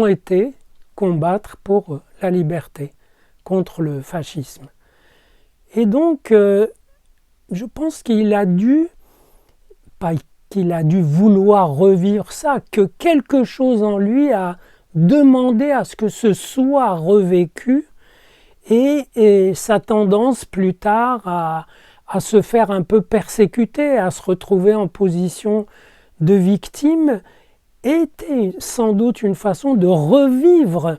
ont été combattre pour la liberté, contre le fascisme. Et donc, je pense qu'il a dû, pas qu'il a dû vouloir revivre ça, que quelque chose en lui a demandé à ce que ce soit revécu, et sa tendance plus tard à se faire un peu persécuter, à se retrouver en position de victime, était sans doute une façon de revivre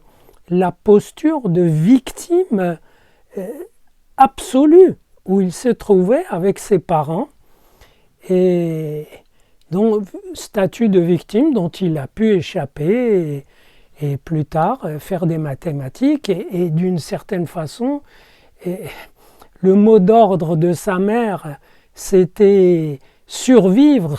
la posture de victime absolue où il se trouvait avec ses parents, et donc statut de victime dont il a pu échapper et plus tard faire des mathématiques, et d'une certaine façon le mot d'ordre de sa mère c'était survivre,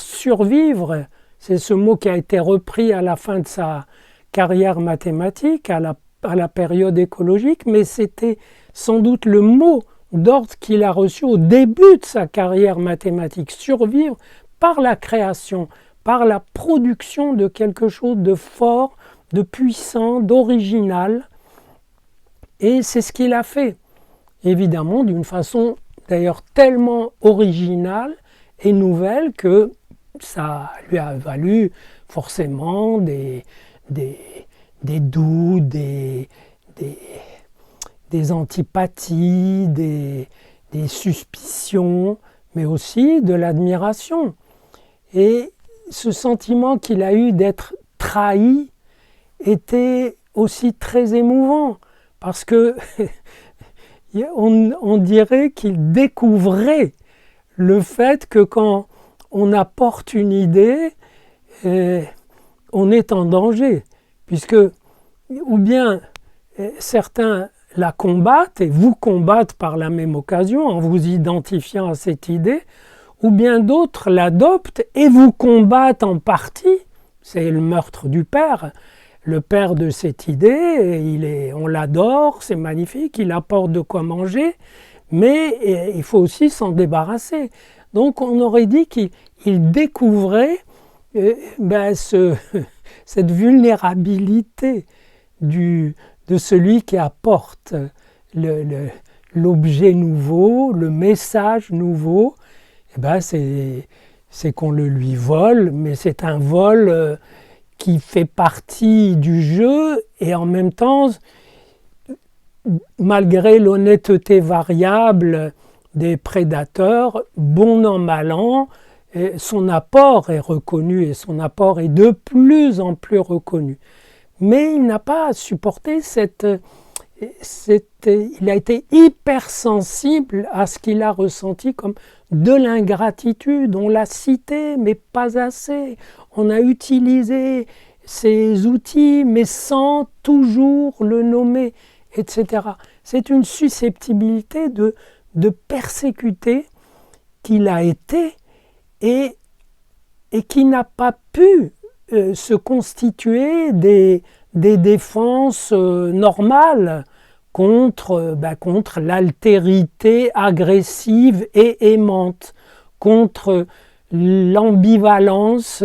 c'est ce mot qui a été repris à la fin de sa carrière mathématique, à la période écologique, mais c'était sans doute le mot d'ordre qu'il a reçu au début de sa carrière mathématique, survivre par la création, par la production de quelque chose de fort, de puissant, d'original. Et c'est ce qu'il a fait, évidemment d'une façon d'ailleurs tellement originale et nouvelle que ça lui a valu forcément des doutes, des antipathies, des suspicions, mais aussi de l'admiration. Et ce sentiment qu'il a eu d'être trahi était aussi très émouvant, parce que on dirait qu'il découvrait le fait que quand on apporte une idée, on est en danger, puisque ou bien certains la combattent et vous combattent par la même occasion en vous identifiant à cette idée, ou bien d'autres l'adoptent et vous combattent en partie. C'est le meurtre du père, le père de cette idée, on l'adore, c'est magnifique, il apporte de quoi manger, mais il faut aussi s'en débarrasser. Donc on aurait dit qu'il découvrait cette vulnérabilité de celui qui apporte l'objet nouveau, le message nouveau. C'est qu'on le lui vole, mais c'est un vol qui fait partie du jeu, et en même temps, malgré l'honnêteté variable des prédateurs, bon an mal an, son apport est reconnu, et son apport est de plus en plus reconnu. Mais il n'a pas supporté il a été hypersensible à ce qu'il a ressenti comme de l'ingratitude. On l'a cité, mais pas assez. On a utilisé ces outils, mais sans toujours le nommer, etc. C'est une susceptibilité de persécuter qu'il a été, et qui n'a pas pu se constituer des défenses normales contre l'altérité agressive et aimante, contre l'ambivalence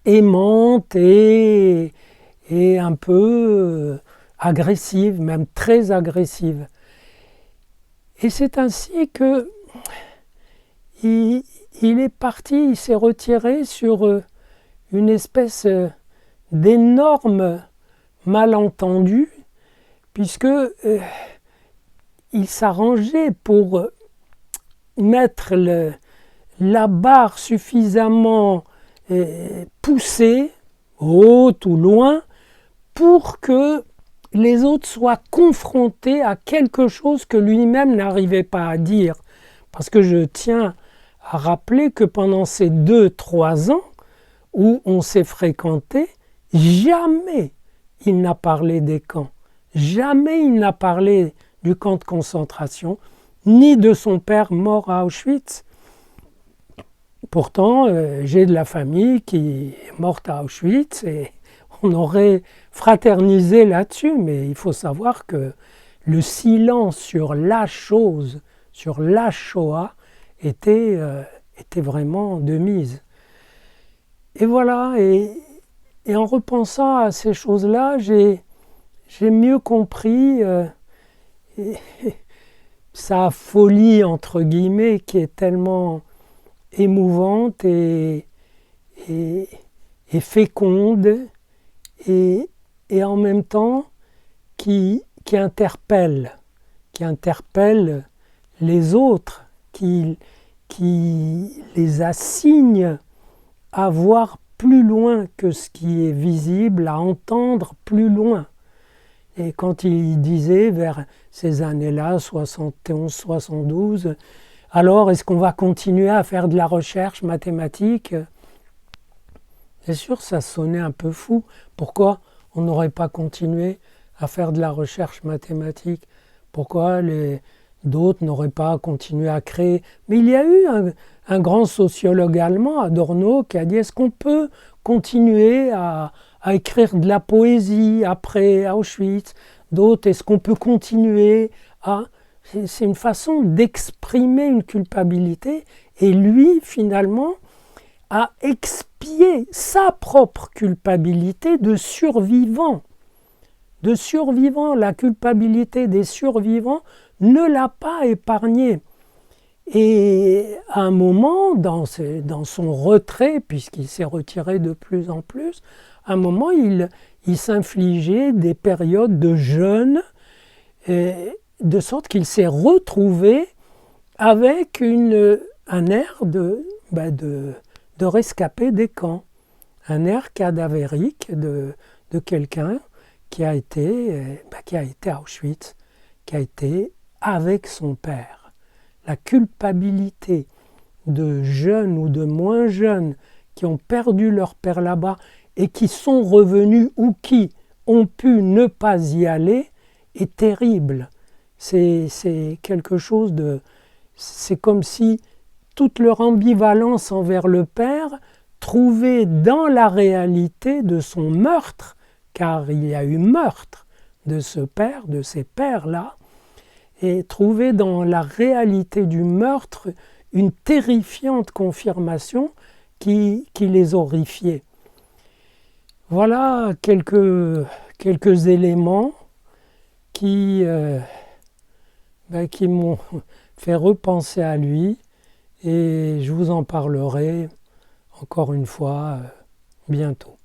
aimante et un peu agressive, même très agressive. Et c'est ainsi que il est parti, il s'est retiré sur une espèce d'énorme malentendu, puisque il s'arrangeait pour mettre la barre suffisamment poussée, haute ou loin, pour que les autres soient confrontés à quelque chose que lui-même n'arrivait pas à dire. Parce que je tiens à rappeler que pendant ces 2-3 ans où on s'est fréquenté, jamais il n'a parlé des camps. Jamais il n'a parlé du camp de concentration, ni de son père mort à Auschwitz. Pourtant, j'ai de la famille qui est morte à Auschwitz, et on aurait fraternisé là-dessus, mais il faut savoir que le silence sur la chose, sur la Shoah, était vraiment de mise. Et voilà, et et en repensant à ces choses-là, j'ai mieux compris sa folie, entre guillemets, qui est tellement émouvante et féconde, et en même temps qui interpelle les autres, qui les assigne à voir plus loin que ce qui est visible, à entendre plus loin. Et quand il disait vers ces années-là, 71, 72, alors est-ce qu'on va continuer à faire de la recherche mathématique? Bien sûr, ça sonnait un peu fou. Pourquoi on n'aurait pas continué à faire de la recherche mathématique? Pourquoi d'autres n'auraient pas continué à créer? Mais il y a eu un grand sociologue allemand, Adorno, qui a dit: est-ce qu'on peut continuer à écrire de la poésie après Auschwitz? D'autres: est-ce qu'on peut continuer à... C'est une façon d'exprimer une culpabilité, et lui, finalement, a expié sa propre culpabilité de survivant. La culpabilité des survivants ne l'a pas épargné. Et à un moment, dans son retrait, puisqu'il s'est retiré de plus en plus, à un moment, il s'infligeait des périodes de jeûne, de sorte qu'il s'est retrouvé avec un air de rescapé des camps, un air cadavérique de quelqu'un qui a été à Auschwitz, qui a été avec son père. La culpabilité de jeunes ou de moins jeunes qui ont perdu leur père là-bas et qui sont revenus ou qui ont pu ne pas y aller est terrible. C'est quelque chose de... C'est comme si toute leur ambivalence envers le père trouvait dans la réalité de son meurtre, car il y a eu meurtre de ce père, de ces pères-là, et trouvait dans la réalité du meurtre une terrifiante confirmation qui les horrifiait. Voilà quelques éléments qui m'ont fait repenser à lui, et je vous en parlerai encore une fois bientôt.